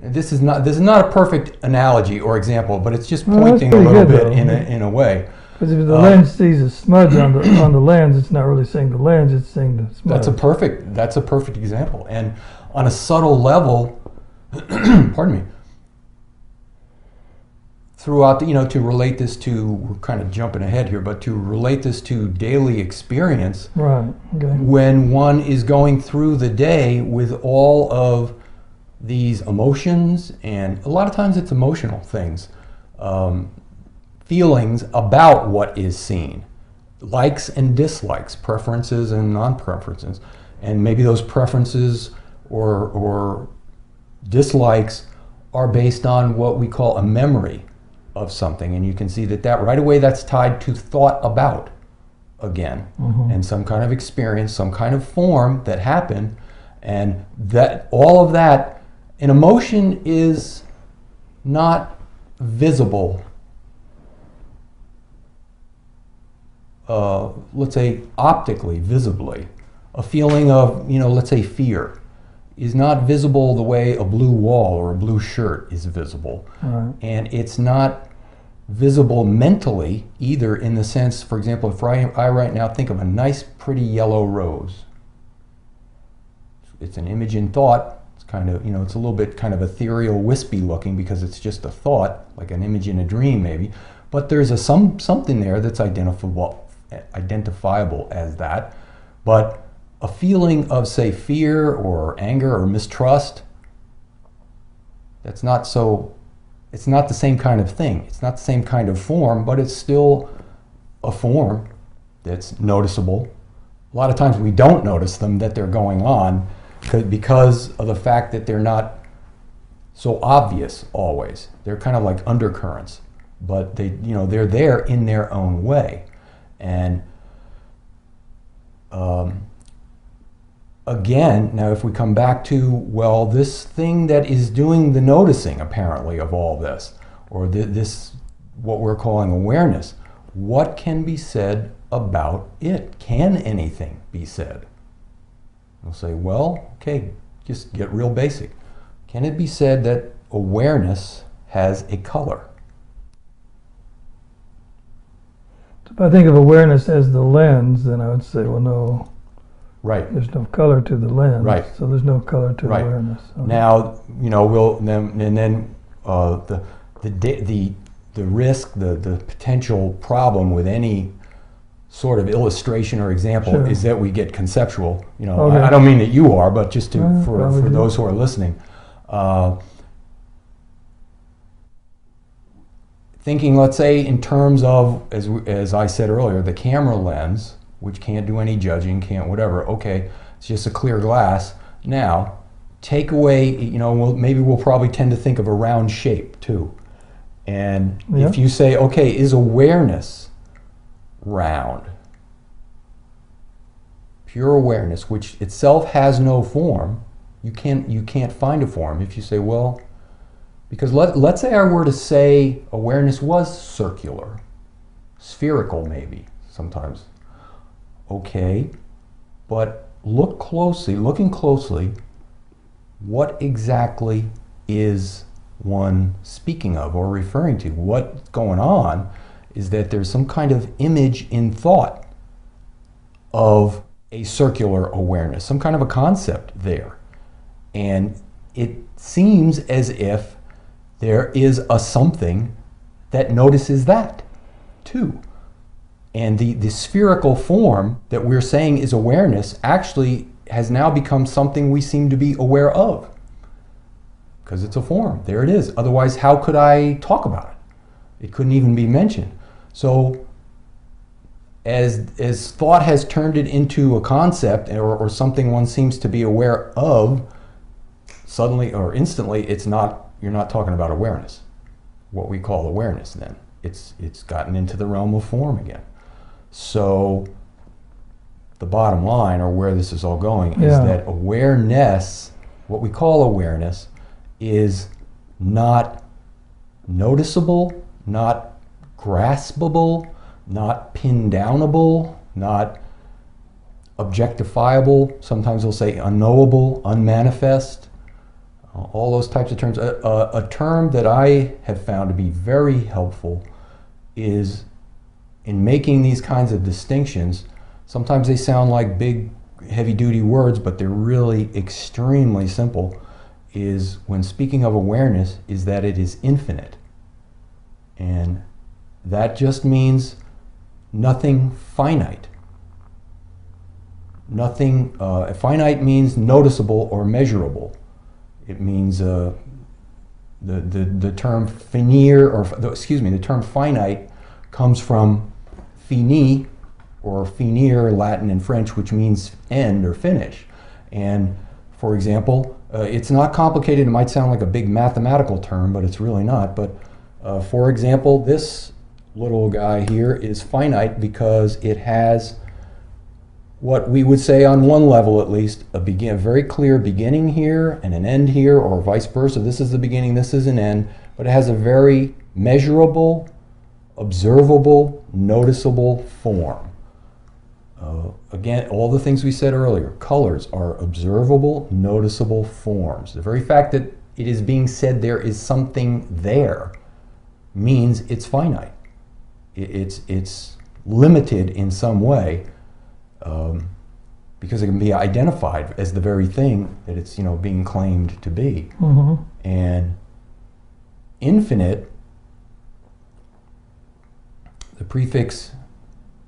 this is not a perfect analogy or example, but it's just Well, pointing a that's little pretty bit good, in a way. Because if the lens sees a smudge on the lens, it's not really seeing the lens; it's seeing the smudge. That's a perfect example. And on a subtle level, pardon me. Throughout, to relate this to, we're kind of jumping ahead here, but to relate this to daily experience, right? Okay. When one is going through the day with all of these emotions, and a lot of times it's emotional things, feelings about what is seen, likes and dislikes, preferences and non-preferences, and maybe those preferences or dislikes are based on what we call a memory of something, and you can see that right away that's tied to thought about again, and some kind of experience, some kind of form that happened, and that all of that, an emotion is not visible, let's say optically, visibly. A feeling of, let's say fear is not visible the way a blue wall or a blue shirt is visible. Right. And it's not visible mentally either, in the sense, for example, if I right now think of a nice pretty yellow rose, it's an image in thought. It's kind of, it's a little bit kind of ethereal, wispy looking because it's just a thought, like an image in a dream maybe, but there's something there that's identifiable as that. But a feeling of, say, fear or anger or mistrust, it's not the same kind of thing. It's not the same kind of form, but it's still a form that's noticeable. A lot of times we don't notice them, that they're going on, because of the fact that they're not so obvious always. They're kind of like undercurrents, but they're there in their own way. And again, now if we come back to, well, this thing that is doing the noticing apparently of all this, or this, what we're calling awareness, what can be said about it? Can anything be said? We'll say, well, okay, just get real basic. Can it be said that awareness has a color? If I think of awareness as the lens, then I would say, well, no. Right. There's no color to the lens. Right. So there's no color to awareness. Okay. Now, the risk, the potential problem with any sort of illustration or example is that we get conceptual. Okay. I don't mean that you are, but just for those who are listening. Thinking, let's say, in terms of, as I said earlier, the camera lens, which can't do any judging, can't whatever. Okay, it's just a clear glass. Now, take away, maybe we'll probably tend to think of a round shape too. And if you say, okay, is awareness round? Pure awareness, which itself has no form, you can't find a form. If you say, well, because let's say I were to say awareness was circular, spherical maybe sometimes. Okay, but looking closely, what exactly is one speaking of or referring to? What's going on is that there's some kind of image in thought of a circular awareness, some kind of a concept there. And it seems as if there is a something that notices that too. And the spherical form that we're saying is awareness actually has now become something we seem to be aware of. Because it's a form, there it is. Otherwise, how could I talk about it? It couldn't even be mentioned. So as thought has turned it into a concept or something one seems to be aware of, suddenly or instantly, you're not talking about awareness, what we call awareness then. It's gotten into the realm of form again. So the bottom line, or where this is all going, is that awareness, what we call awareness, is not noticeable, not graspable, not pin downable, not objectifiable. Sometimes they'll say unknowable, unmanifest. all those types of terms. A term that I have found to be very helpful is in making these kinds of distinctions. Sometimes they sound like big, heavy-duty words, but they're really extremely simple, is when speaking of awareness, is that it is infinite. And that just means nothing finite. Nothing, finite means noticeable or measurable. It means the term finir, or the term finite comes from fini, or finir, Latin and French, which means end or finish. And for example, it's not complicated. It might sound like a big mathematical term, but it's really not. But for example, this little guy here is finite because it has what we would say on one level at least, a very clear beginning here and an end here, or vice versa. This is the beginning, this is an end, but it has a very measurable, observable, noticeable form. Again, all the things we said earlier, colors are observable, noticeable forms. The very fact that it is being said there is something there means it's finite. It's limited in some way, because it can be identified as the very thing that it's being claimed to be. Mm-hmm. And infinite, the prefix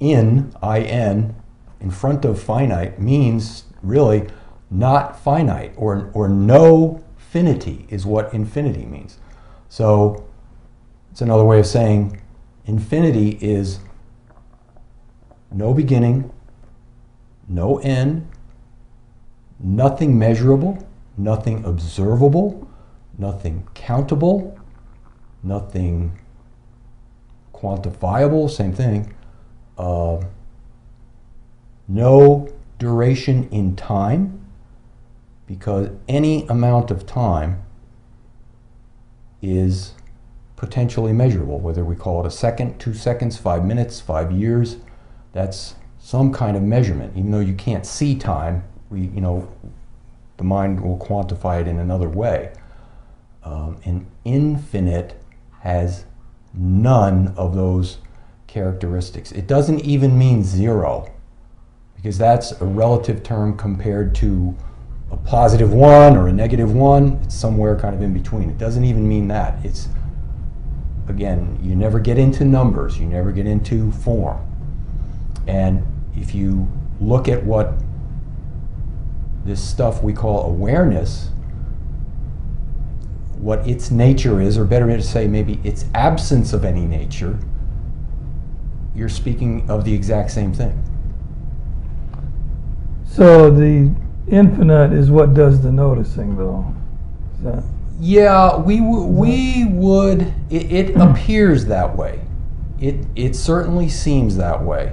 in in front of finite means really not finite, or no finity is what infinity means. So it's another way of saying infinity is no beginning, no end, nothing measurable, nothing observable, nothing countable, nothing quantifiable, same thing, no duration in time, because any amount of time is potentially measurable, whether we call it a second, 2 seconds, 5 minutes, 5 years. That's some kind of measurement. Even though you can't see time, the mind will quantify it in another way. And infinite has none of those characteristics. It doesn't even mean zero, because that's a relative term compared to a +1 or a -1. It's somewhere kind of in between. It doesn't even mean that. It's, again, you never get into numbers, you never get into form. And if you look at what this stuff we call awareness, what its nature is, or better to say maybe its absence of any nature, you're speaking of the exact same thing. So the infinite is what does the noticing, though? Is that? Yeah, we would. It appears that way. It certainly seems that way.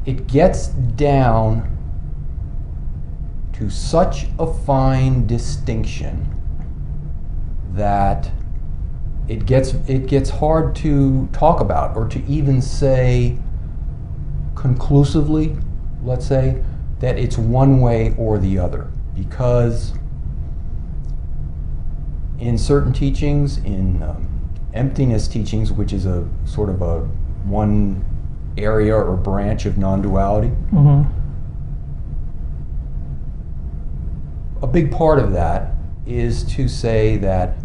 It gets down to such a fine distinction that it gets hard to talk about, or to even say conclusively, let's say, that it's one way or the other. Because in certain teachings, in emptiness teachings, which is a sort of a one area or branch of non-duality, Mm-hmm. a big part of that is to say that,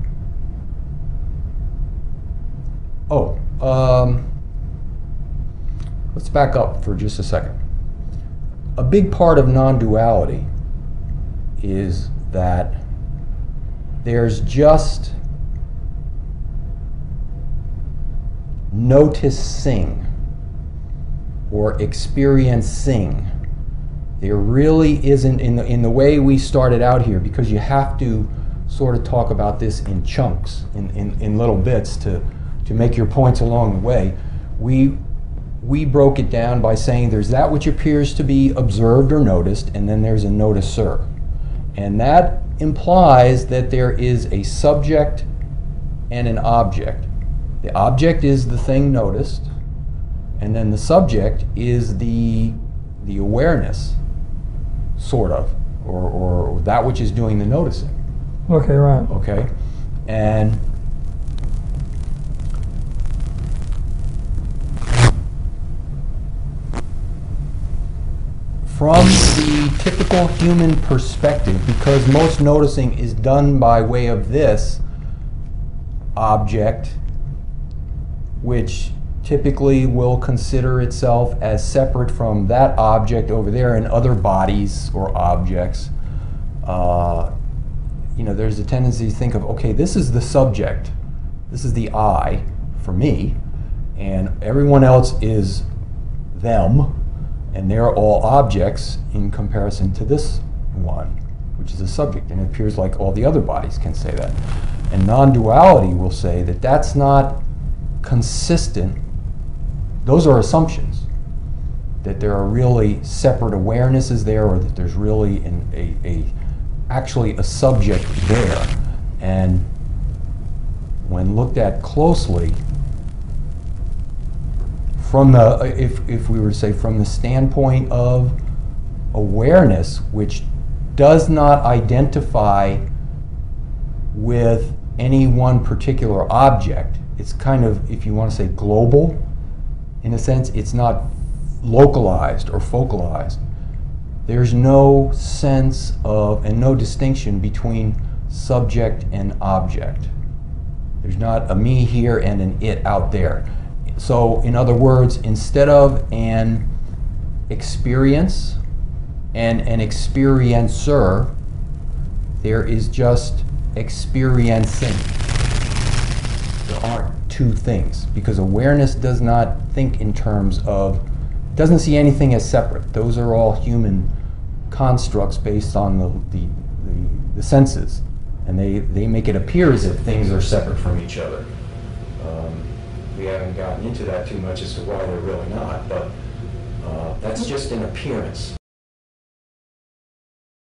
let's back up for just a second. A big part of non-duality is that there's just noticing or experiencing. There really isn't, in the way we started out here, because you have to sort of talk about this in chunks, in little bits to make your points along the way. We broke it down by saying there's that which appears to be observed or noticed, and then there's a noticer. And that implies that there is a subject and an object. The object is the thing noticed, and then the subject is the awareness, sort of, or that which is doing the noticing. Okay, right. Okay? And from the typical human perspective, because most noticing is done by way of this object, which typically will consider itself as separate from that object over there and other bodies or objects, there's a tendency to think of, okay, this is the subject, this is the I for me, and everyone else is them, and they're all objects in comparison to this one, which is a subject, and it appears like all the other bodies can say that. And non-duality will say that that's not consistent. Those are assumptions, that there are really separate awarenesses there, or that there's really actually a subject there. And when looked at closely, from the, if we were to say from the standpoint of awareness, which does not identify with any one particular object, it's kind of, if you want to say global, in a sense, it's not localized or focalized. There's no sense of, and no distinction between subject and object. There's not a me here and an it out there. So, in other words, instead of an experience and an experiencer, there is just experiencing. There aren't two things, because awareness does not think in terms of, doesn't see anything as separate. Those are all human constructs based on the senses, and they make it appear as if things are separate from each other. We haven't gotten into that too much as to why they're really not, but that's just an appearance.